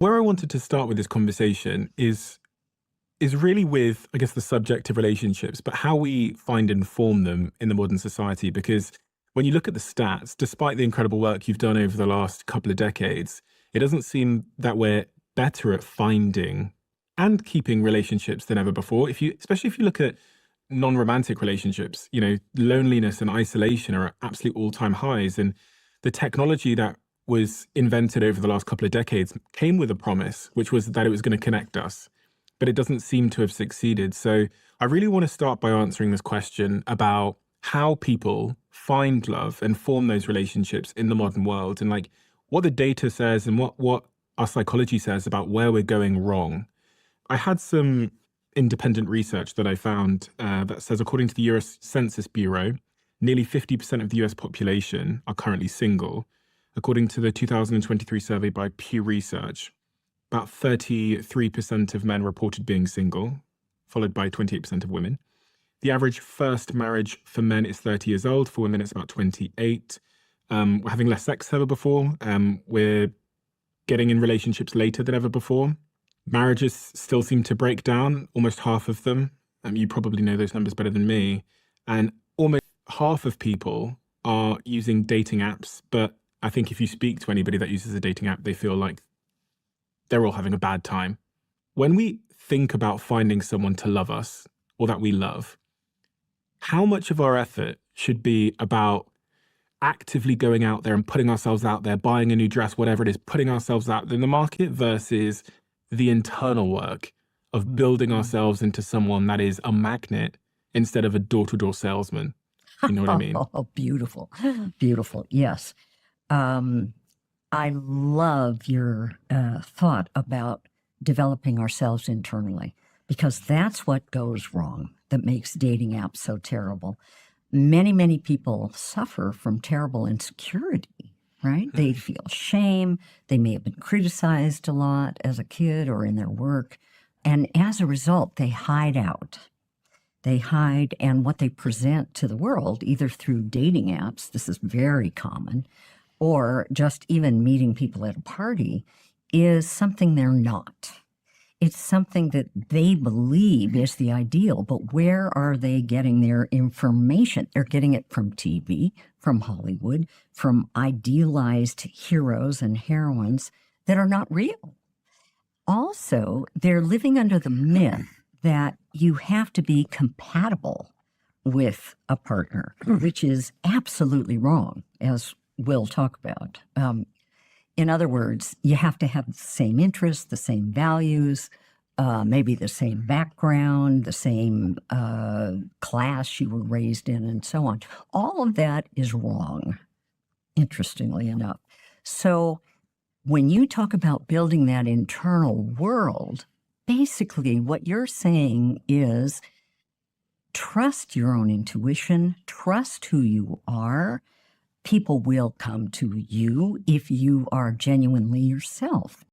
Where I wanted to start with this conversation is really with, I guess, the subject of relationships, but how we find and form them in the modern society. Because when you look at the stats, despite the incredible work you've done over the last couple of decades, it doesn't seem that we're better at finding and keeping relationships than ever before. Especially if you look at non-romantic relationships, loneliness and isolation are at absolute all-time highs. And the technology that was invented over the last couple of decades came with a promise, which was that it was going to connect us, but it doesn't seem to have succeeded. So I really want to start by answering this question about how people find love and form those relationships in the modern world, and like what the data says and what our psychology says about where we're going wrong. I had some independent research that I found that says, according to the US Census Bureau, nearly 50% of the US population are currently single. According to the 2023 survey by Pew Research, about 33% of men reported being single, followed by 28% of women. The average first marriage for men is 30 years old. For women, it's about 28. We're having less sex than ever before. We're getting in relationships later than ever before. Marriages still seem to break down, almost half of them. You probably know those numbers better than me. And almost half of people are using dating apps, but I think if you speak to anybody that uses a dating app, they feel like they're all having a bad time. When we think about finding someone to love us or that we love, how much of our effort should be about actively going out there and putting ourselves out there, buying a new dress, whatever it is, putting ourselves out in the market versus the internal work of building ourselves into someone that is a magnet instead of a door-to-door salesman? You know what I mean? Oh, beautiful. Beautiful. Yes. I love your thought about developing ourselves internally, because that's what goes wrong that makes dating apps so terrible. Many, many people suffer from terrible insecurity, right? They feel shame. They may have been criticized a lot as a kid or in their work. And as a result, they hide out. They hide, and what they present to the world, either through dating apps, this is very common, or just even meeting people at a party, is something they're not. It's something that they believe is the ideal, but where are they getting their information? They're getting it from TV, from Hollywood, from idealized heroes and heroines that are not real. Also, they're living under the myth that you have to be compatible with a partner, which is absolutely wrong, as we'll talk about. In other words, you have to have the same interests, the same values, maybe the same background, the same class you were raised in, and so on. All of that is wrong, interestingly enough. So when you talk about building that internal world, basically what you're saying is trust your own intuition, trust who you are. People will come to you if you are genuinely yourself.